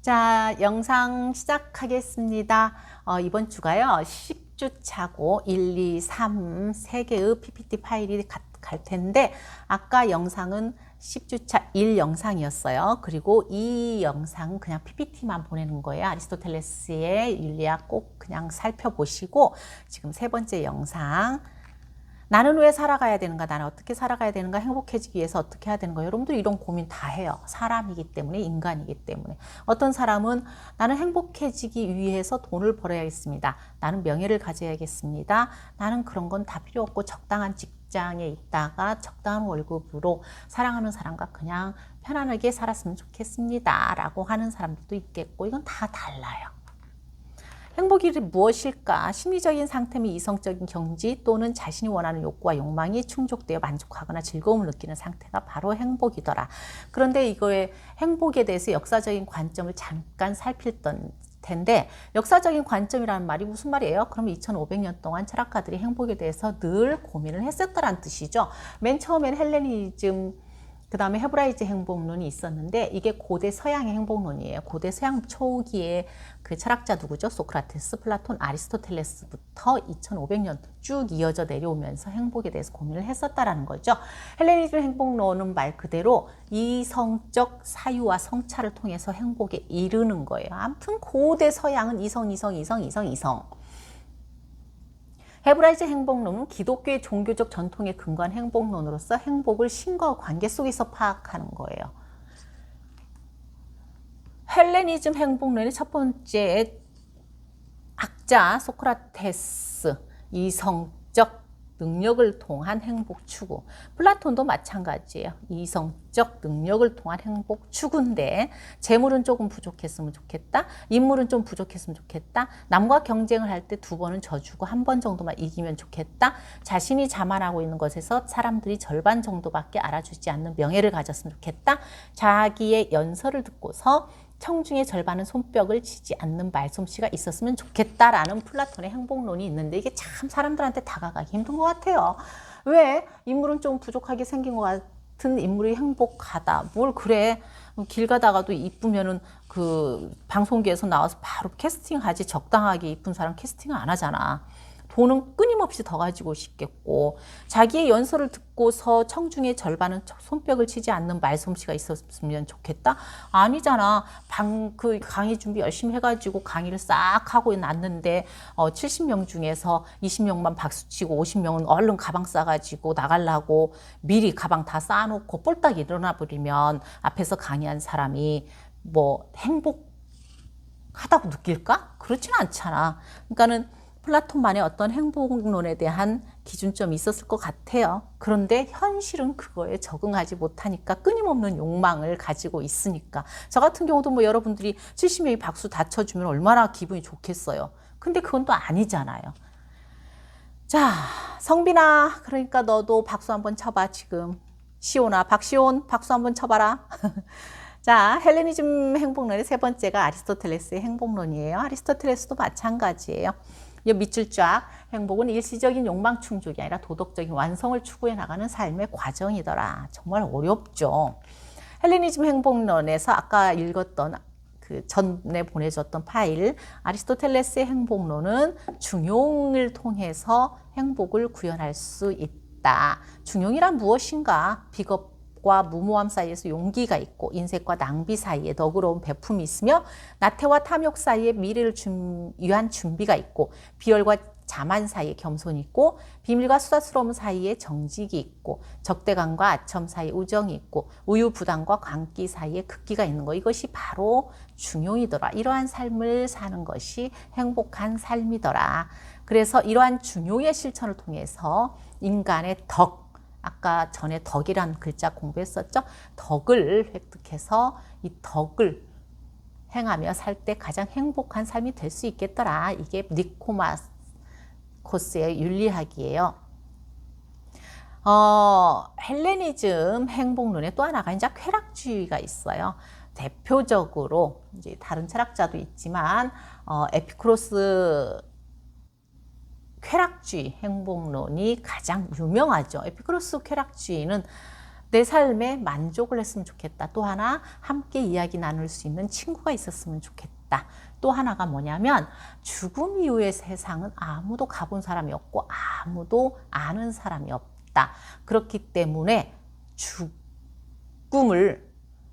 자, 영상 시작하겠습니다. 이번 주가요, 10주 차고 1, 2, 3, 3개의 PPT 파일이 갈 텐데, 아까 영상은 10주 차 1 영상이었어요. 그리고 이 영상은 그냥 PPT만 보내는 거예요. 아리스토텔레스의 윤리학 꼭 그냥 살펴보시고, 지금 세 번째 영상, 나는 왜 살아가야 되는가? 나는 어떻게 살아가야 되는가? 행복해지기 위해서 어떻게 해야 되는가? 여러분들 이런 고민 다 해요. 사람이기 때문에, 인간이기 때문에. 어떤 사람은 나는 행복해지기 위해서 돈을 벌어야겠습니다. 나는 명예를 가져야겠습니다. 나는 그런 건 다 필요 없고 적당한 직장에 있다가 적당한 월급으로 사랑하는 사람과 그냥 편안하게 살았으면 좋겠습니다. 라고 하는 사람들도 있겠고, 이건 다 달라요. 행복이 무엇일까? 심리적인 상태 및 이성적인 경지 또는 자신이 원하는 욕구와 욕망이 충족되어 만족하거나 즐거움을 느끼는 상태가 바로 행복이더라. 그런데 이거의 행복에 대해서 역사적인 관점을 잠깐 살필던 텐데, 역사적인 관점이라는 말이 무슨 말이에요? 그럼 2500년 동안 철학가들이 행복에 대해서 늘 고민을 했었다는 뜻이죠. 맨 처음에는 헬레니즘, 그 다음에 헤브라이즈 행복론이 있었는데, 이게 고대 서양의 행복론이에요. 고대 서양 초기에 그 철학자 누구죠? 소크라테스, 플라톤, 아리스토텔레스부터 2500년 쭉 이어져 내려오면서 행복에 대해서 고민을 했었다라는 거죠. 헬레니즘 행복론은 말 그대로 이성적 사유와 성찰을 통해서 행복에 이르는 거예요. 아무튼 고대 서양은 이성. 헤브라이즈 행복론은 기독교의 종교적 전통에 근거한 행복론으로서 행복을 신과 관계 속에서 파악하는 거예요. 헬레니즘 행복론의 첫 번째 학자 소크라테스, 이성적 능력을 통한 행복 추구. 플라톤도 마찬가지예요. 이성적 능력을 통한 행복 추구인데, 재물은 조금 부족했으면 좋겠다. 인물은 좀 부족했으면 좋겠다. 남과 경쟁을 할 때 2번은 져주고 1번 정도만 이기면 좋겠다. 자신이 자만하고 있는 것에서 사람들이 절반 정도밖에 알아주지 않는 명예를 가졌으면 좋겠다. 자기의 연설을 듣고서 청중의 절반은 손뼉을 치지 않는 말솜씨가 있었으면 좋겠다라는 플라톤의 행복론이 있는데, 이게 참 사람들한테 다가가기 힘든 것 같아요. 왜? 인물은 좀 부족하게 생긴 것 같은 인물이 행복하다. 뭘 그래? 길 가다가도 이쁘면은 그 방송계에서 나와서 바로 캐스팅하지, 적당하게 이쁜 사람 캐스팅을 안 하잖아. 돈은 끊임없이 더 가지고 싶겠고, 자기의 연설을 듣고서 청중의 절반은 손뼉을 치지 않는 말솜씨가 있었으면 좋겠다? 아니잖아. 그 강의 준비 열심히 해가지고 강의를 싹 하고 났는데 70명 중에서 20명만 박수치고 50명은 얼른 가방 싸가지고 나가려고 미리 가방 다 쌓아놓고 폴딱 일어나 버리면 앞에서 강의한 사람이 뭐 행복하다고 느낄까? 그렇진 않잖아. 그러니까는 플라톤만의 어떤 행복론에 대한 기준점이 있었을 것 같아요. 그런데 현실은 그거에 적응하지 못하니까 끊임없는 욕망을 가지고 있으니까. 저 같은 경우도 뭐 여러분들이 70명이 박수 다 쳐주면 얼마나 기분이 좋겠어요. 근데 그건 또 아니잖아요. 자, 성빈아, 그러니까 너도 박수 한번 쳐봐, 지금. 시온아, 박시온, 박수 한번 쳐봐라. 자, 헬레니즘 행복론의 세 번째가 아리스토텔레스의 행복론이에요. 아리스토텔레스도 마찬가지예요. 이 밑줄 쫙, 행복은 일시적인 욕망 충족이 아니라 도덕적인 완성을 추구해 나가는 삶의 과정이더라. 정말 어렵죠. 헬레니즘 행복론에서 아까 읽었던 그 전에 보내줬던 파일, 아리스토텔레스의 행복론은 중용을 통해서 행복을 구현할 수 있다. 중용이란 무엇인가? 비겁과 무모함 사이에서 용기가 있고, 인색과 낭비 사이에 너그러운 베품이 있으며, 나태와 탐욕 사이에 미래를 위한 준비가 있고, 비열과 자만 사이에 겸손이 있고, 비밀과 수다스러움 사이에 정직이 있고, 적대감과 아첨 사이에 우정이 있고, 우유부단과 광기 사이에 극기가 있는 거. 이것이 바로 중용이더라. 이러한 삶을 사는 것이 행복한 삶이더라. 그래서 이러한 중용의 실천을 통해서 인간의 덕, 아까 전에 덕이란 글자 공부했었죠? 덕을 획득해서 이 덕을 행하며 살 때 가장 행복한 삶이 될 수 있겠더라. 이게 니코마코스의 윤리학이에요. 헬레니즘 행복론에 또 하나가 이제 쾌락주의가 있어요. 대표적으로 이제 다른 철학자도 있지만 에피쿠로스 쾌락주의 행복론이 가장 유명하죠. 에피쿠로스 쾌락주의는 내 삶에 만족을 했으면 좋겠다. 또 하나 함께 이야기 나눌 수 있는 친구가 있었으면 좋겠다. 또 하나가 뭐냐면 죽음 이후의 세상은 아무도 가본 사람이 없고 아무도 아는 사람이 없다. 그렇기 때문에 죽음을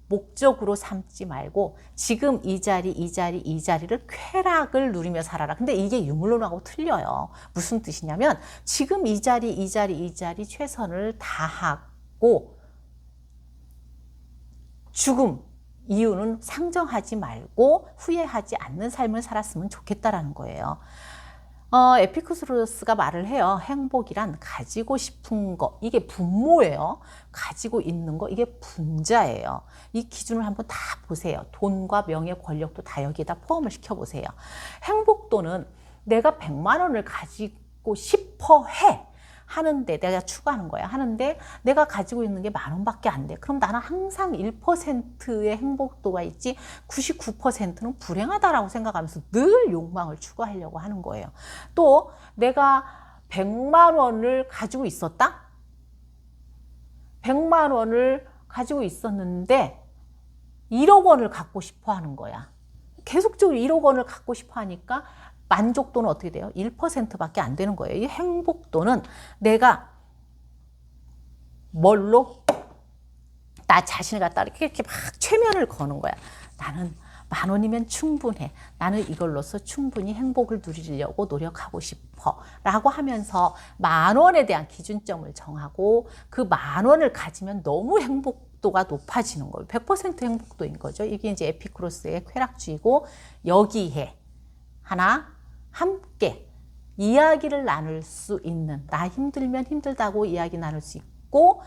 목적으로 삼지 말고 지금 이 자리를 쾌락을 누리며 살아라. 근데 이게 유물론하고 틀려요. 무슨 뜻이냐면 지금 이 자리 최선을 다하고 죽음 이유는 상정하지 말고 후회하지 않는 삶을 살았으면 좋겠다라는 거예요. 에피쿠로스가 말을 해요. 행복이란 가지고 싶은 거, 이게 분모예요. 가지고 있는 거, 이게 분자예요. 이 기준을 한번 다 보세요. 돈과 명예, 권력도 다 여기에다 포함을 시켜보세요. 행복도는 내가 100만 원을 가지고 싶어 해. 하는데 내가 추구하는 거야. 하는데 내가 가지고 있는 게 10,000원밖에 안 돼. 그럼 나는 항상 1%의 행복도가 있지 99%는 불행하다라고 생각하면서 늘 욕망을 추구하려고 하는 거예요. 또 내가 100만 원을 가지고 있었다? 100만 원을 가지고 있었는데 1억 원을 갖고 싶어 하는 거야. 계속적으로 1억 원을 갖고 싶어 하니까 만족도는 어떻게 돼요? 1%밖에 안 되는 거예요. 이 행복도는 내가 뭘로? 나 자신을 갖다 이렇게 막 최면을 거는 거야. 나는 10,000원이면 충분해. 나는 이걸로서 충분히 행복을 누리려고 노력하고 싶어. 라고 하면서 10,000원에 대한 기준점을 정하고 그 10,000원을 가지면 너무 행복도가 높아지는 거예요. 100% 행복도인 거죠. 이게 이제 에피쿠로스의 쾌락주의고 여기에 하나 함께 이야기를 나눌 수 있는 나 힘들면 힘들다고 이야기 나눌 수 있고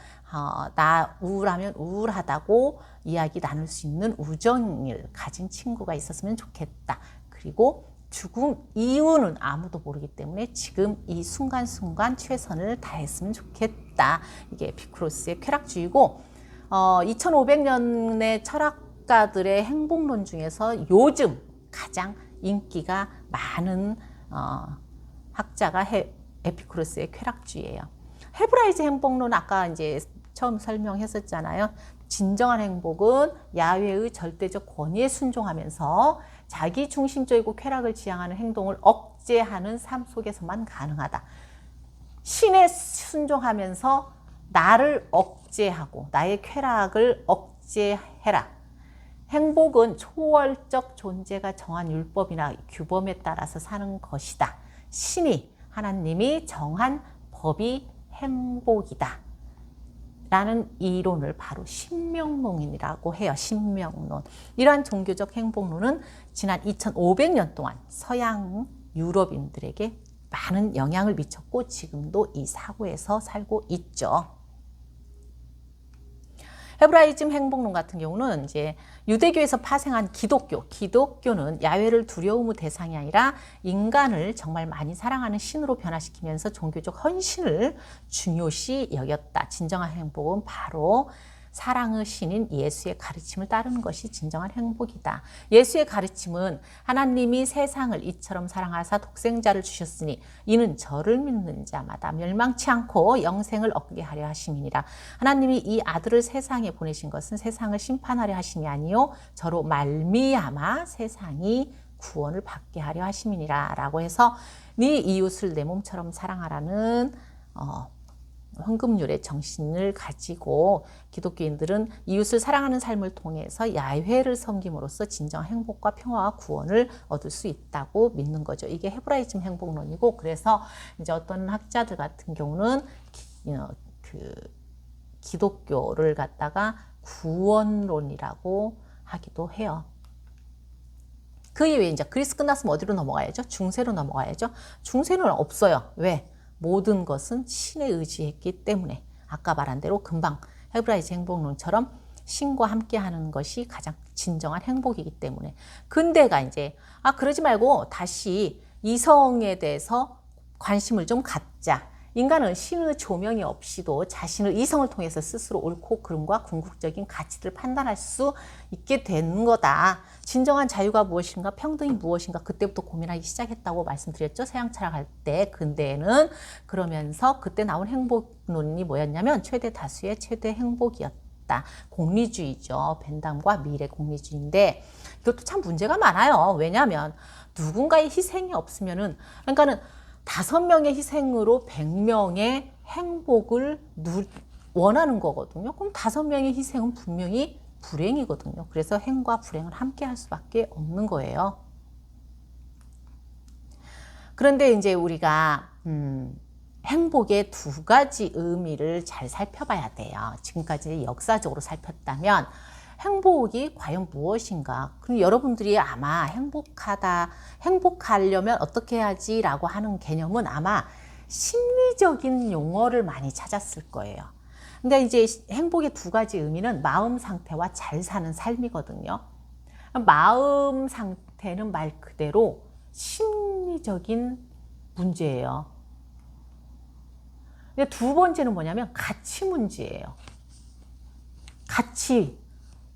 나 우울하면 우울하다고 이야기 나눌 수 있는 우정을 가진 친구가 있었으면 좋겠다. 그리고 죽음 이유는 아무도 모르기 때문에 지금 이 순간순간 최선을 다했으면 좋겠다. 이게 에피쿠로스의 쾌락주의고 2500년의 철학가들의 행복론 중에서 요즘 가장 인기가 많은 학자가 에피쿠로스의 쾌락주의예요. 헤브라이즈 행복론 아까 이제 처음 설명했었잖아요. 진정한 행복은 야훼의 절대적 권위에 순종하면서 자기 중심적이고 쾌락을 지향하는 행동을 억제하는 삶 속에서만 가능하다. 신에 순종하면서 나를 억제하고 나의 쾌락을 억제해라. 행복은 초월적 존재가 정한 율법이나 규범에 따라서 사는 것이다. 신이 하나님이 정한 법이 행복이다. 라는 이론을 바로 신명론이라고 해요. 신명론. 이러한 종교적 행복론은 지난 2500년 동안 서양 유럽인들에게 많은 영향을 미쳤고 지금도 이 사고에서 살고 있죠. 헤브라이즘 행복론 같은 경우는 이제 유대교에서 파생한 기독교는 야훼를 두려움의 대상이 아니라 인간을 정말 많이 사랑하는 신으로 변화시키면서 종교적 헌신을 중요시 여겼다. 진정한 행복은 바로 사랑의 신인 예수의 가르침을 따르는 것이 진정한 행복이다. 예수의 가르침은 하나님이 세상을 이처럼 사랑하사 독생자를 주셨으니 이는 저를 믿는 자마다 멸망치 않고 영생을 얻게 하려 하심이니라. 하나님이 이 아들을 세상에 보내신 것은 세상을 심판하려 하심이 아니요 저로 말미암아 세상이 구원을 받게 하려 하심이니라 라고 해서 네 이웃을 내 몸처럼 사랑하라는 황금률의 정신을 가지고 기독교인들은 이웃을 사랑하는 삶을 통해서 야훼를 섬김으로써 진정 행복과 평화와 구원을 얻을 수 있다고 믿는 거죠. 이게 헤브라이즘 행복론이고, 그래서 이제 어떤 학자들 같은 경우는 기독교를 갖다가 구원론이라고 하기도 해요. 그 이후에 이제 그리스 끝났으면 어디로 넘어가야죠? 중세로 넘어가야죠. 중세는 없어요. 왜? 모든 것은 신에 의지했기 때문에 아까 말한 대로 금방 헤브라이즘 행복론처럼 신과 함께 하는 것이 가장 진정한 행복이기 때문에. 근데가 이제 그러지 말고 다시 이성에 대해서 관심을 좀 갖자. 인간은 신의 조명이 없이도 자신의 이성을 통해서 스스로 옳고 그름과 궁극적인 가치를 판단할 수 있게 되는 거다. 진정한 자유가 무엇인가, 평등이 무엇인가, 그때부터 고민하기 시작했다고 말씀드렸죠. 서양 철학할 때. 근대는 그러면서 그때 나온 행복론이 뭐였냐면 최대 다수의 최대 행복이었다. 공리주의죠. 벤담과 밀의 공리주의인데 이것도 참 문제가 많아요. 왜냐하면 누군가의 희생이 없으면은, 그러니까는 5명의 희생으로 100명의 행복을 원하는 거거든요. 그럼 5명의 희생은 분명히 불행이거든요. 그래서 행과 불행을 함께 할 수밖에 없는 거예요. 그런데 이제 우리가 행복의 2가지 의미를 잘 살펴봐야 돼요. 지금까지 역사적으로 살폈다면 행복이 과연 무엇인가? 그럼 여러분들이 아마 행복하려면 어떻게 해야지 라고 하는 개념은 아마 심리적인 용어를 많이 찾았을 거예요. 근데 이제 행복의 2가지 의미는 마음 상태와 잘 사는 삶이거든요. 마음 상태는 말 그대로 심리적인 문제예요. 근데 2번째는 뭐냐면 가치 문제예요. 가치.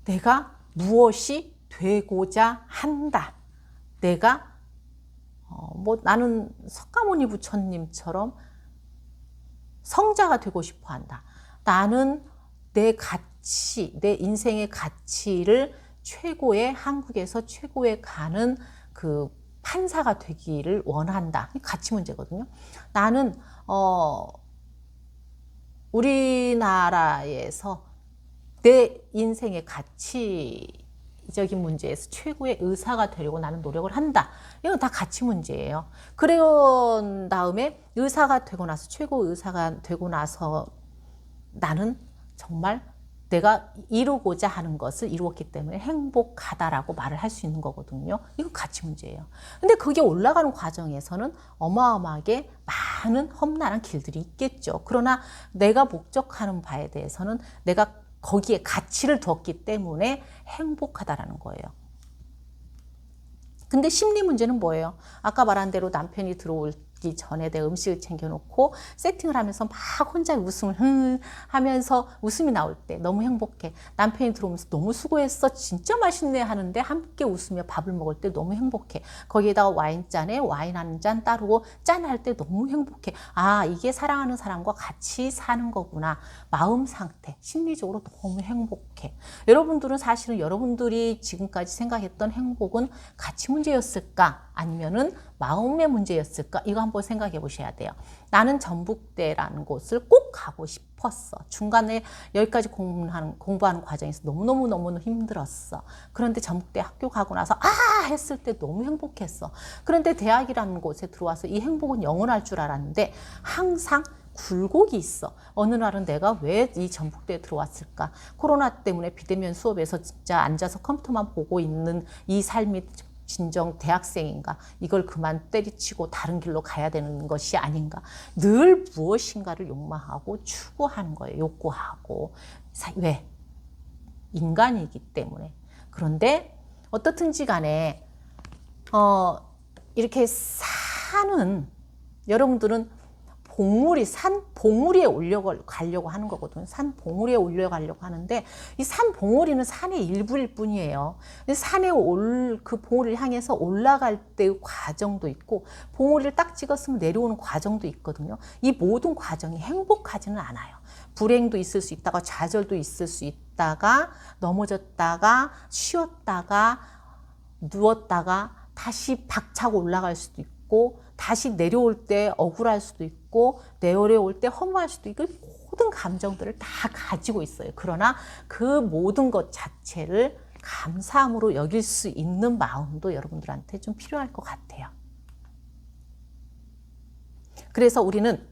내가 무엇이 되고자 한다. 내가 나는 석가모니 부처님처럼 성자가 되고 싶어 한다. 나는 내 가치, 내 인생의 가치를 한국에서 최고에 가는 그 판사가 되기를 원한다. 이 가치 문제거든요. 나는 우리나라에서 내 인생의 가치적인 문제에서 최고의 의사가 되려고 나는 노력을 한다. 이건 다 가치 문제예요. 그런 다음에 의사가 되고 나서, 최고 의사가 되고 나서 나는 정말 내가 이루고자 하는 것을 이루었기 때문에 행복하다라고 말을 할 수 있는 거거든요. 이건 가치 문제예요. 근데 그게 올라가는 과정에서는 어마어마하게 많은 험난한 길들이 있겠죠. 그러나 내가 목적하는 바에 대해서는 내가 거기에 가치를 두었기 때문에 행복하다라는 거예요. 근데 심리 문제는 뭐예요? 아까 말한 대로 남편이 들어오기 전에 내 음식을 챙겨놓고 세팅을 하면서 막 혼자 웃음을 하면서 웃음이 나올 때 너무 행복해. 남편이 들어오면서 너무 수고했어. 진짜 맛있네 하는데 함께 웃으며 밥을 먹을 때 너무 행복해. 거기에다가 와인잔에 와인 한 잔 따르고 짠할 때 너무 행복해. 아, 이게 사랑하는 사람과 같이 사는 거구나. 마음 상태, 심리적으로 너무 행복해. 여러분들은 사실은 여러분들이 지금까지 생각했던 행복은 가치 문제였을까? 아니면은 마음의 문제였을까? 이거 한번 생각해 보셔야 돼요. 나는 전북대라는 곳을 꼭 가고 싶었어. 중간에 여기까지 공부하는 과정에서 너무너무 힘들었어. 그런데 전북대 학교 가고 나서 했을 때 너무 행복했어. 그런데 대학이라는 곳에 들어와서 이 행복은 영원할 줄 알았는데 항상 굴곡이 있어. 어느 날은 내가 왜 이 전북대에 들어왔을까? 코로나 때문에 비대면 수업에서 진짜 앉아서 컴퓨터만 보고 있는 이 삶이 진정 대학생인가? 이걸 그만 때리치고 다른 길로 가야 되는 것이 아닌가? 늘 무엇인가를 욕망하고 추구하는 거예요. 욕구하고. 왜? 인간이기 때문에. 그런데 어떻든지 간에 이렇게 사는 여러분들은 산 봉우리에 올려가려고 하는 거거든요. 산 봉우리에 올려가려고 하는데 이 산 봉우리는 산의 일부일 뿐이에요. 산에 그 봉우리를 향해서 올라갈 때의 과정도 있고 봉우리를 딱 찍었으면 내려오는 과정도 있거든요. 이 모든 과정이 행복하지는 않아요. 불행도 있을 수 있다가 좌절도 있을 수 있다가 넘어졌다가 쉬었다가 누웠다가 다시 박차고 올라갈 수도 있고 다시 내려올 때 억울할 수도 있고 내려올 때 허무할 수도 있고 모든 감정들을 다 가지고 있어요. 그러나 그 모든 것 자체를 감사함으로 여길 수 있는 마음도 여러분들한테 좀 필요할 것 같아요. 그래서 우리는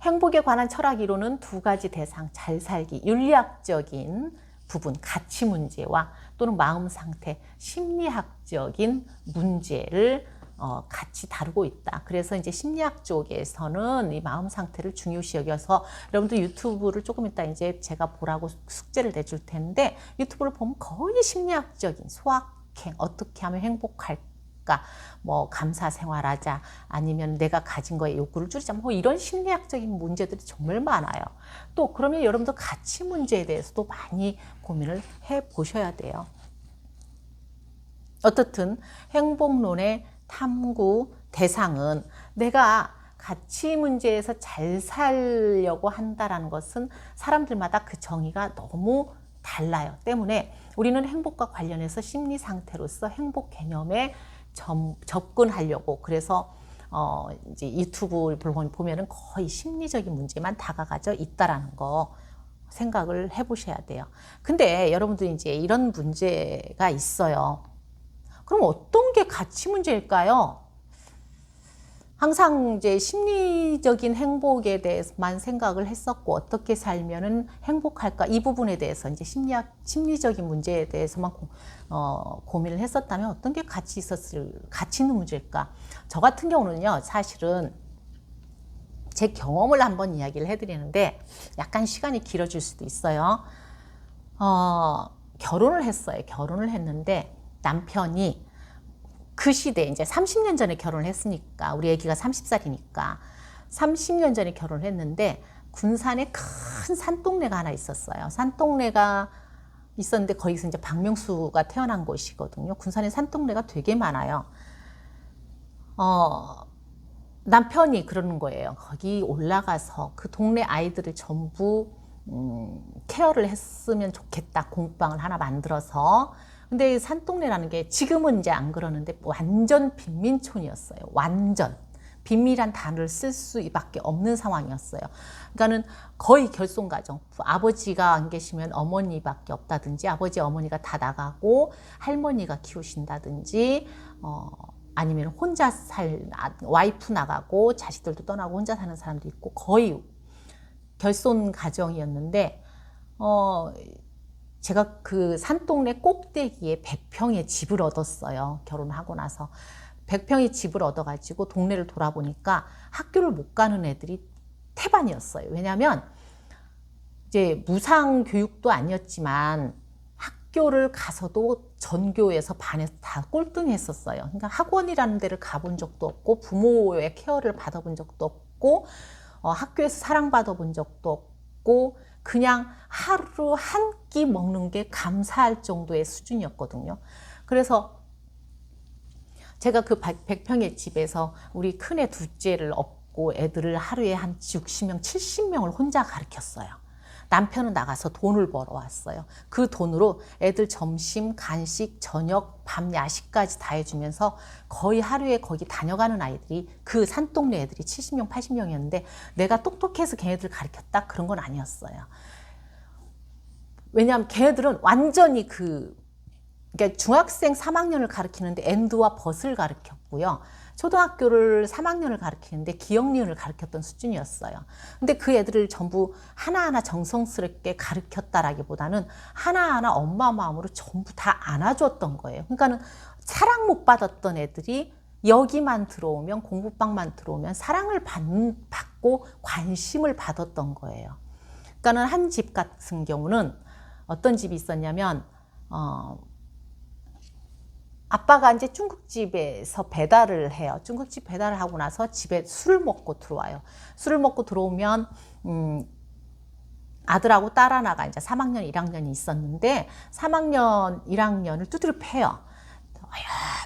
행복에 관한 철학 이론은 2가지 대상, 잘 살기, 윤리학적인 부분, 가치 문제와 또는 마음 상태, 심리학적인 문제를 같이 다루고 있다. 그래서 이제 심리학 쪽에서는 이 마음 상태를 중요시 여겨서 여러분들 유튜브를 조금 이따 이제 제가 보라고 숙제를 내줄 텐데 유튜브를 보면 거의 심리학적인 소확행, 어떻게 하면 행복할까? 있을까? 뭐 감사 생활하자, 아니면 내가 가진 거에 욕구를 줄이자, 뭐 이런 심리학적인 문제들이 정말 많아요. 또 그러면 여러분들 가치 문제에 대해서도 많이 고민을 해 보셔야 돼요. 어떻든 행복론의 탐구 대상은 내가 가치 문제에서 잘 살려고 한다는 것은 사람들마다 그 정의가 너무 달라요. 때문에 우리는 행복과 관련해서 심리 상태로서 행복 개념에 접근하려고, 그래서 이제 유튜브를 보면은 거의 심리적인 문제만 다가가져 있다라는 거 생각을 해보셔야 돼요. 근데 여러분들 이제 이런 문제가 있어요. 그럼 어떤 게 가치 문제일까요? 항상 이제 심리적인 행복에 대해서만 생각을 했었고, 어떻게 살면은 행복할까? 이 부분에 대해서 이제 심리적인 문제에 대해서만 고민을 했었다면 어떤 게 가치 있는 문제일까? 저 같은 경우는요, 사실은 제 경험을 한번 이야기를 해드리는데, 약간 시간이 길어질 수도 있어요. 결혼을 했어요. 결혼을 했는데, 남편이 그 시대에 이제 30년 전에 결혼을 했으니까, 우리 애기가 30살이니까 30년 전에 결혼을 했는데, 군산에 큰 산동네가 하나 있었어요. 산동네가 있었는데 거기서 이제 박명수가 태어난 곳이거든요. 군산에 산동네가 되게 많아요. 남편이 그러는 거예요. 거기 올라가서 그 동네 아이들을 전부 케어를 했으면 좋겠다. 공방을 하나 만들어서. 근데 산동네라는 게 지금은 이제 안 그러는데 완전 빈민촌이었어요. 완전. 빈민이란 단어를 쓸 수밖에 없는 상황이었어요. 그러니까는 거의 결손가정. 아버지가 안 계시면 어머니밖에 없다든지, 아버지 어머니가 다 나가고 할머니가 키우신다든지, 아니면 혼자 와이프 나가고 자식들도 떠나고 혼자 사는 사람도 있고, 거의 결손 가정이었는데, 제가 그 산동네 꼭대기에 100평의 집을 얻었어요. 결혼하고 나서 100평의 집을 얻어가지고 동네를 돌아보니까 학교를 못 가는 애들이 태반이었어요. 왜냐하면 이제 무상 교육도 아니었지만 학교를 가서도 전교에서 반에서 다 꼴등했었어요. 그러니까 학원이라는 데를 가본 적도 없고, 부모의 케어를 받아본 적도 없고, 학교에서 사랑받아본 적도 없고, 그냥 하루 한 끼 먹는 게 감사할 정도의 수준이었거든요. 그래서 제가 그 100평의 집에서 우리 큰애 둘째를 업고 애들을 하루에 한 60명, 70명을 혼자 가르쳤어요. 남편은 나가서 돈을 벌어왔어요. 그 돈으로 애들 점심, 간식, 저녁, 밤 야식까지 다 해주면서 거의 하루에 거기 다녀가는 아이들이, 그 산동네 애들이 70명, 80명이었는데 내가 똑똑해서 걔네들 가르쳤다? 그런 건 아니었어요. 왜냐하면 걔네들은 완전히 그러니까 중학생 3학년을 가르치는데 엔드와 벗을 가르쳤고요. 초등학교를 3학년을 가르치는데 기억니은을 가르쳤던 수준이었어요. 근데 그 애들을 전부 하나하나 정성스럽게 가르쳤다라기보다는 하나하나 엄마 마음으로 전부 다 안아줬던 거예요. 그러니까는 사랑 못 받았던 애들이 여기만 들어오면, 공부방만 들어오면 사랑을 받고 관심을 받았던 거예요. 그러니까는 한 집 같은 경우는 어떤 집이 있었냐면, 아빠가 이제 중국집에서 배달을 해요. 중국집 배달을 하고 나서 집에 술을 먹고 들어와요. 술을 먹고 들어오면, 아들하고 딸 하나가 이제 3학년, 1학년이 있었는데, 3학년, 1학년을 두드려 패요.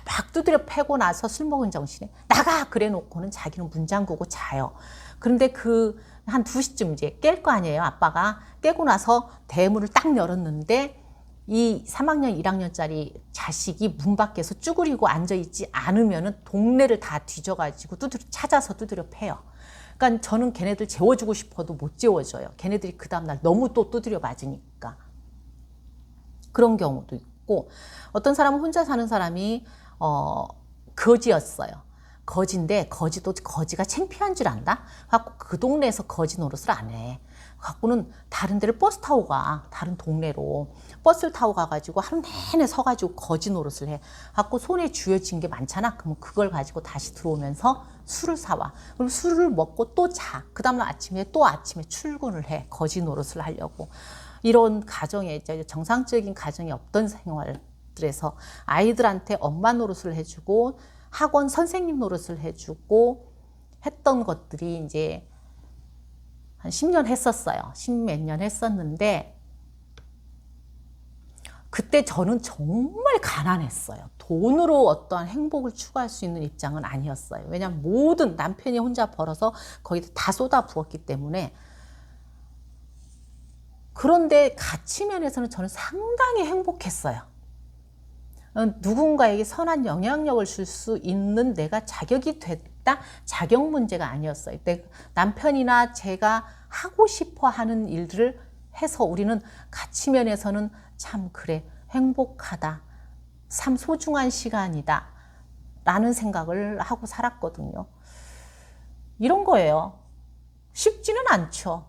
막 두드려 패고 나서 술 먹은 정신에 나가! 그래 놓고는 자기는 문 잠그고 자요. 그런데 한 2시쯤 이제 깰 거 아니에요, 아빠가. 깨고 나서 대문을 딱 열었는데, 이 3학년, 1학년짜리 자식이 문 밖에서 쭈그리고 앉아있지 않으면은 동네를 다 뒤져가지고 찾아서 두드려 패요. 그러니까 저는 걔네들 재워주고 싶어도 못 재워줘요. 걔네들이 그 다음날 너무 또 두드려 맞으니까. 그런 경우도 있고, 어떤 사람은 혼자 사는 사람이, 거지였어요. 거지인데, 거지가 창피한 줄 안다? 갖고 그 동네에서 거지 노릇을 안 해. 갖고는 다른 데를 버스 타고 가. 다른 동네로. 버스를 타고 가가지고 하루 내내 서가지고 거지 노릇을 해. 갖고 손에 쥐어진 게 많잖아. 그러면 그걸 가지고 다시 들어오면서 술을 사와. 그럼 술을 먹고 또 자. 그 다음날 아침에 출근을 해. 거지 노릇을 하려고. 이런 가정에, 정상적인 가정이 없던 생활, 집들에서 아이들한테 엄마 노릇을 해주고 학원 선생님 노릇을 해주고 했던 것들이 이제 한 10년 했었어요. 10몇 년 했었는데 그때 저는 정말 가난했어요. 돈으로 어떠한 행복을 추구할 수 있는 입장은 아니었어요. 왜냐하면 모든 남편이 혼자 벌어서 거기다 다 쏟아 부었기 때문에. 그런데 가치 면에서는 저는 상당히 행복했어요. 누군가에게 선한 영향력을 줄 수 있는 내가 자격이 됐다? 자격 문제가 아니었어요. 남편이나 제가 하고 싶어 하는 일들을 해서 우리는 가치 면에서는 참 그래 행복하다, 참 소중한 시간이다 라는 생각을 하고 살았거든요. 이런 거예요. 쉽지는 않죠.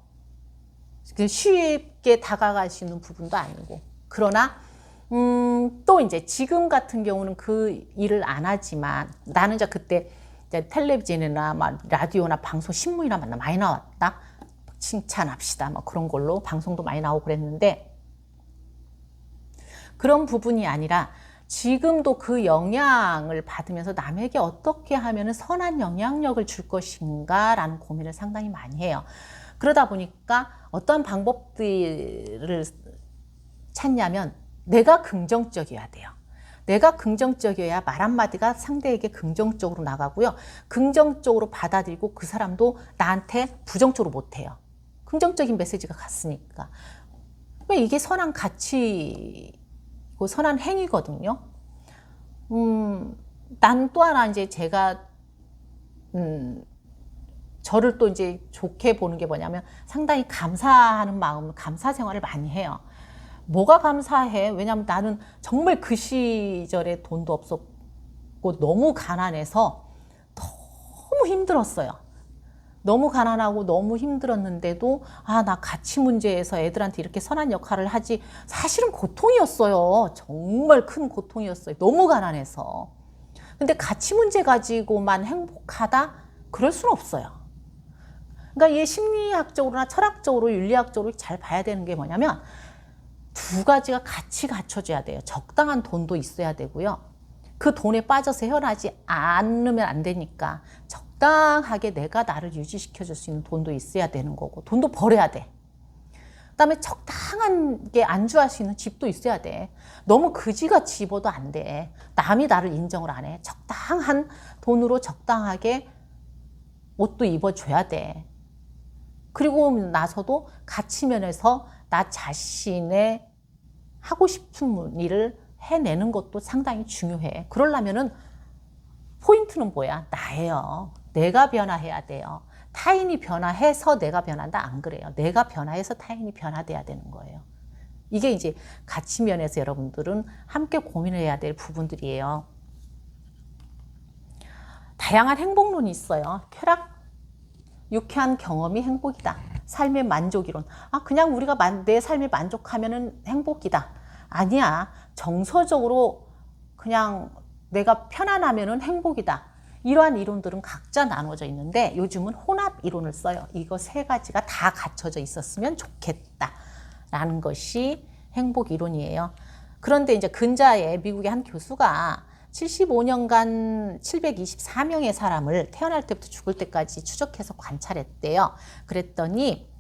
쉽게 다가갈 수 있는 부분도 아니고. 그러나 또 이제 지금 같은 경우는 그 일을 안 하지만 나는 이제 그때 이제 텔레비전이나 막 라디오나 방송, 신문이나 많이 나왔다. 칭찬합시다. 뭐 그런 걸로 방송도 많이 나오고 그랬는데 그런 부분이 아니라 지금도 그 영향을 받으면서 남에게 어떻게 하면 선한 영향력을 줄 것인가라는 고민을 상당히 많이 해요. 그러다 보니까 어떤 방법들을 찾냐면 내가 긍정적이어야 돼요. 내가 긍정적이어야 말 한마디가 상대에게 긍정적으로 나가고요. 긍정적으로 받아들이고 그 사람도 나한테 부정적으로 못해요. 긍정적인 메시지가 갔으니까. 왜 이게 선한 가치고 선한 행위거든요. 난 또 하나 이제 제가 저를 또 이제 좋게 보는 게 뭐냐면 상당히 감사하는 마음, 감사 생활을 많이 해요. 뭐가 감사해? 왜냐면 나는 정말 그 시절에 돈도 없었고 너무 가난해서 너무 힘들었어요. 너무 가난하고 너무 힘들었는데도 나 가치 문제에서 애들한테 이렇게 선한 역할을 하지. 사실은 고통이었어요. 정말 큰 고통이었어요. 너무 가난해서. 근데 가치 문제 가지고만 행복하다? 그럴 수는 없어요. 그러니까 이 심리학적으로나 철학적으로 윤리학적으로 잘 봐야 되는 게 뭐냐면 두 가지가 같이 갖춰져야 돼요. 적당한 돈도 있어야 되고요. 그 돈에 빠져서 헤어나지 않으면 안 되니까 적당하게 내가 나를 유지시켜 줄 수 있는 돈도 있어야 되는 거고 돈도 벌어야 돼. 그다음에 적당하게 안주할 수 있는 집도 있어야 돼. 너무 그지같이 입어도 안 돼. 남이 나를 인정을 안 해. 적당한 돈으로 적당하게 옷도 입어줘야 돼. 그리고 나서도 가치 면에서 나 자신의 하고 싶은 일을 해내는 것도 상당히 중요해. 그러려면은 포인트는 뭐야? 나예요. 내가 변화해야 돼요. 타인이 변화해서 내가 변한다? 안 그래요. 내가 변화해서 타인이 변화돼야 되는 거예요. 이게 이제 가치 면에서 여러분들은 함께 고민을 해야 될 부분들이에요. 다양한 행복론이 있어요. 쾌락, 유쾌한 경험이 행복이다. 삶의 만족이론. 그냥 우리가 내 삶에 만족하면은 행복이다. 아니야. 정서적으로 그냥 내가 편안하면은 행복이다. 이러한 이론들은 각자 나눠져 있는데 요즘은 혼합 이론을 써요. 이거 세 가지가 다 갖춰져 있었으면 좋겠다. 라는 것이 행복 이론이에요. 그런데 이제 근자에 미국의 한 교수가 75년간 724명의 사람을 태어날 때부터 죽을 때까지 추적해서 관찰했대요. 그랬더니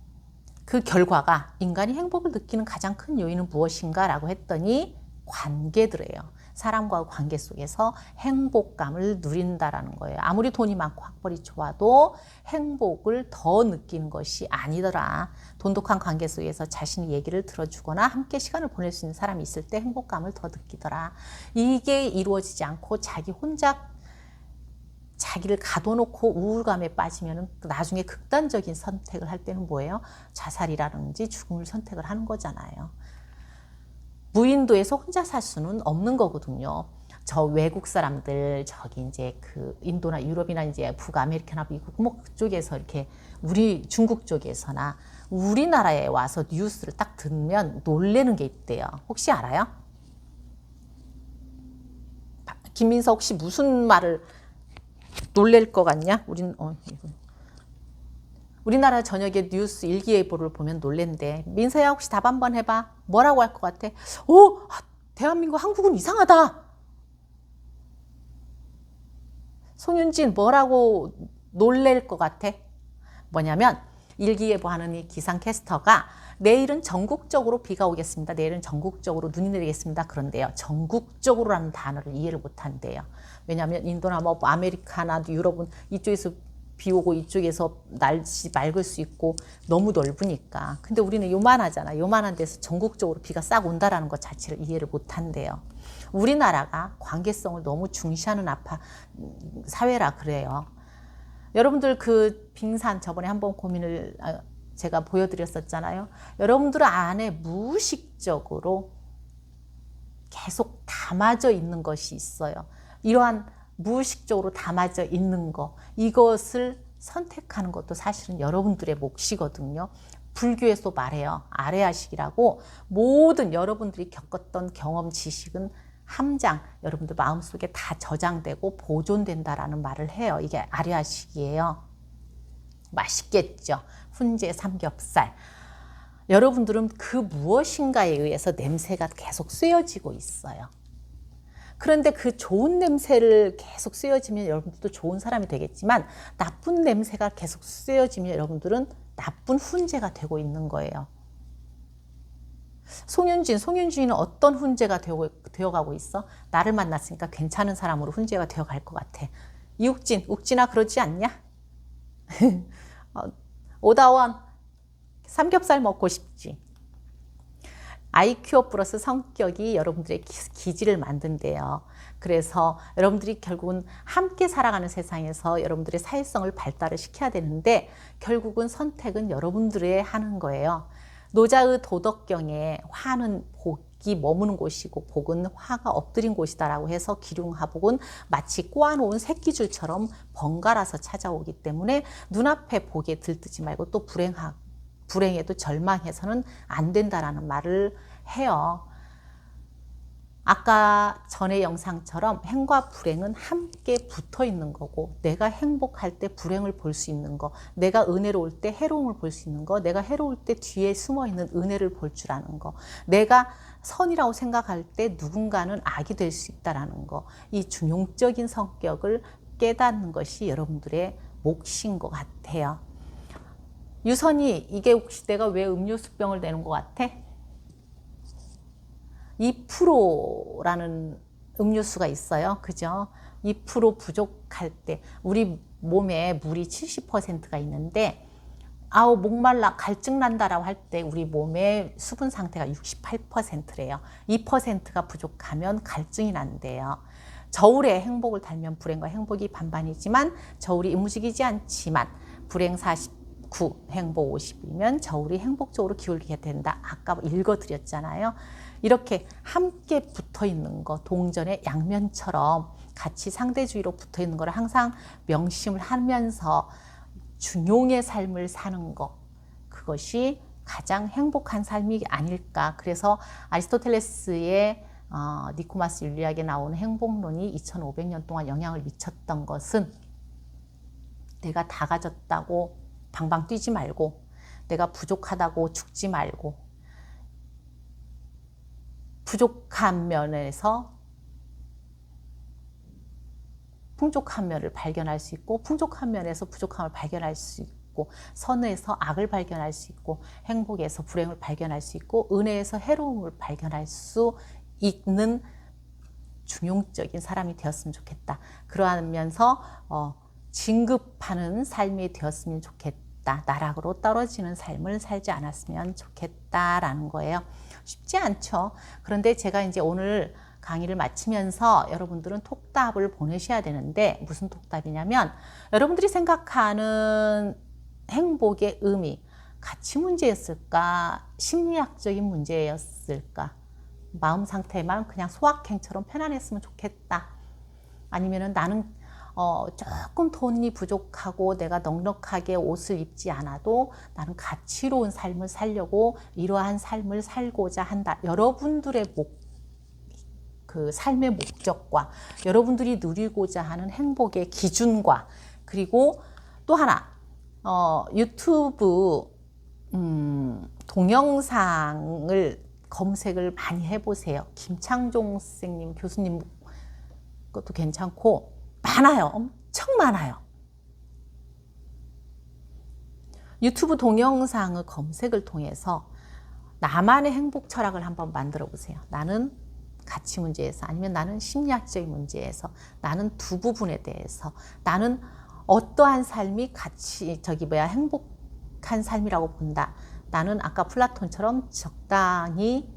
그 결과가 인간이 행복을 느끼는 가장 큰 요인은 무엇인가 라고 했더니 관계들이에요. 사람과의 관계 속에서 행복감을 누린다라는 거예요. 아무리 돈이 많고 학벌이 좋아도 행복을 더 느끼는 것이 아니더라. 돈독한 관계 속에서 자신의 얘기를 들어주거나 함께 시간을 보낼 수 있는 사람이 있을 때 행복감을 더 느끼더라. 이게 이루어지지 않고 자기 혼자 자기를 가둬놓고 우울감에 빠지면 나중에 극단적인 선택을 할 때는 뭐예요? 자살이라든지 죽음을 선택을 하는 거잖아요. 무인도에서 혼자 살 수는 없는 거거든요. 저 외국 사람들 저기 이제 그 인도나 유럽이나 이제 북아메리카나 미국 뭐 그쪽에서 이렇게 우리 중국 쪽에서나 우리나라에 와서 뉴스를 딱 듣면 놀래는 게 있대요. 혹시 알아요? 김민서 혹시 무슨 말을 놀랄 것 같냐? 우리나라 저녁에 뉴스 일기예보를 보면 놀랜대. 민서야 혹시 답 한번 해봐. 뭐라고 할 것 같아? 대한민국 한국은 이상하다. 송윤진 뭐라고 놀랄 것 같아? 뭐냐면 일기예보 하는 이 기상캐스터가 내일은 전국적으로 비가 오겠습니다. 내일은 전국적으로 눈이 내리겠습니다. 그런데요. 전국적으로라는 단어를 이해를 못한대요. 왜냐하면 인도나 뭐 아메리카나 유럽은 이쪽에서 비 오고 이쪽에서 날씨 맑을 수 있고 너무 넓으니까. 근데 우리는 요만하잖아. 요만한 데서 전국적으로 비가 싹 온다라는 것 자체를 이해를 못한대요. 우리나라가 관계성을 너무 중시하는 사회라 그래요. 여러분들 그 빙산 저번에 한번 고민을 제가 보여드렸었잖아요. 여러분들 안에 무의식적으로 계속 담아져 있는 것이 있어요. 이러한 무의식적으로 담아져 있는 거, 이것을 선택하는 것도 사실은 여러분들의 몫이거든요. 불교에서 말해요. 아레아식이라고 모든 여러분들이 겪었던 경험 지식은 함장, 여러분들 마음속에 다 저장되고 보존된다라는 말을 해요. 이게 아레아식이에요. 맛있겠죠. 훈제 삼겹살. 여러분들은 그 무엇인가에 의해서 냄새가 계속 쐬어지고 있어요. 그런데 그 좋은 냄새를 계속 쐬어지면 여러분들도 좋은 사람이 되겠지만 나쁜 냄새가 계속 쐬어지면 여러분들은 나쁜 훈제가 되고 있는 거예요. 송윤진이는 어떤 훈제가 되어가고 있어? 나를 만났으니까 괜찮은 사람으로 훈제가 되어갈 것 같아. 욱진아 그러지 않냐? 오다원 삼겹살 먹고 싶지. IQ 플러스 성격이 여러분들의 기질을 만든대요. 그래서 여러분들이 결국은 함께 살아가는 세상에서 여러분들의 사회성을 발달을 시켜야 되는데 결국은 선택은 여러분들의 하는 거예요. 노자의 도덕경에 화는 복이 머무는 곳이고 복은 화가 엎드린 곳이다라고 해서 기륭하복은 마치 꼬아놓은 새끼줄처럼 번갈아서 찾아오기 때문에 눈앞에 복에 들뜨지 말고 또 불행에도 절망해서는 안 된다라는 말을 해요. 아까 전의 영상처럼 행과 불행은 함께 붙어 있는 거고 내가 행복할 때 불행을 볼 수 있는 거, 내가 은혜로울 때 해로움을 볼 수 있는 거, 내가 해로울 때 뒤에 숨어 있는 은혜를 볼 줄 아는 거, 내가 선이라고 생각할 때 누군가는 악이 될 수 있다라는 거, 이 중용적인 성격을 깨닫는 것이 여러분들의 몫인 것 같아요. 유선이 이게 혹시 내가 왜 음료수병을 내는 것 같아? 2%라는 음료수가 있어요. 그죠? 2% 부족할 때 우리 몸에 물이 70%가 있는데 목말라 갈증 난다라고 할 때 우리 몸의 수분 상태가 68%래요. 2%가 부족하면 갈증이 난대요. 저울에 행복을 달면 불행과 행복이 반반이지만 저울이 움직이지 않지만 불행 49, 행복 50이면 저울이 행복적으로 기울게 된다. 아까 읽어드렸잖아요. 이렇게 함께 붙어 있는 거, 동전의 양면처럼 같이 상대주의로 붙어 있는 거를 항상 명심을 하면서 중용의 삶을 사는 거, 그것이 가장 행복한 삶이 아닐까. 그래서 아리스토텔레스의 니코마스 윤리학에 나오는 행복론이 2500년 동안 영향을 미쳤던 것은 내가 다 가졌다고 방방 뛰지 말고, 내가 부족하다고 죽지 말고, 부족한 면에서 풍족한 면을 발견할 수 있고, 풍족한 면에서 부족함을 발견할 수 있고, 선에서 악을 발견할 수 있고, 행복에서 불행을 발견할 수 있고, 은혜에서 해로움을 발견할 수 있는 중용적인 사람이 되었으면 좋겠다. 그러하면서 진급하는 삶이 되었으면 좋겠다. 나락으로 떨어지는 삶을 살지 않았으면 좋겠다라는 거예요. 쉽지 않죠. 그런데 제가 이제 오늘 강의를 마치면서 여러분들은 톡답을 보내셔야 되는데, 무슨 톡답이냐면 여러분들이 생각하는 행복의 의미, 가치 문제였을까? 심리학적인 문제였을까? 마음 상태만 그냥 소확행처럼 편안했으면 좋겠다. 아니면은 나는 조금 돈이 부족하고 내가 넉넉하게 옷을 입지 않아도 나는 가치로운 삶을 살려고 이러한 삶을 살고자 한다. 여러분들의 그 삶의 목적과 여러분들이 누리고자 하는 행복의 기준과, 그리고 또 하나 유튜브 동영상을 검색을 많이 해보세요. 김창종 선생님, 교수님 것도 괜찮고 많아요. 엄청 많아요. 유튜브 동영상의 검색을 통해서 나만의 행복 철학을 한번 만들어 보세요. 나는 가치 문제에서, 아니면 나는 심리학적인 문제에서, 나는 두 부분에 대해서, 나는 어떠한 삶이 행복한 삶이라고 본다. 나는 아까 플라톤처럼 적당히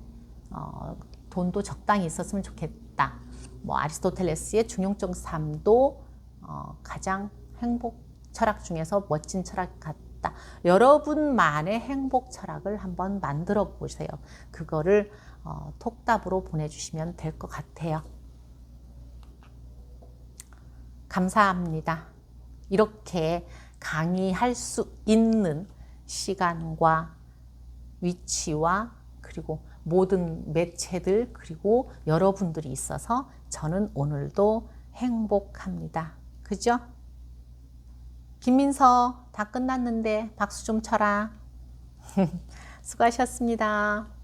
돈도 적당히 있었으면 좋겠다. 뭐 아리스토텔레스의 중용적 삶도 가장 행복 철학 중에서 멋진 철학 같다. 여러분만의 행복 철학을 한번 만들어 보세요. 그거를 톡답으로 보내주시면 될 것 같아요. 감사합니다. 이렇게 강의할 수 있는 시간과 위치와 그리고 모든 매체들 그리고 여러분들이 있어서 저는 오늘도 행복합니다. 그죠? 김민서 다 끝났는데 박수 좀 쳐라. 수고하셨습니다.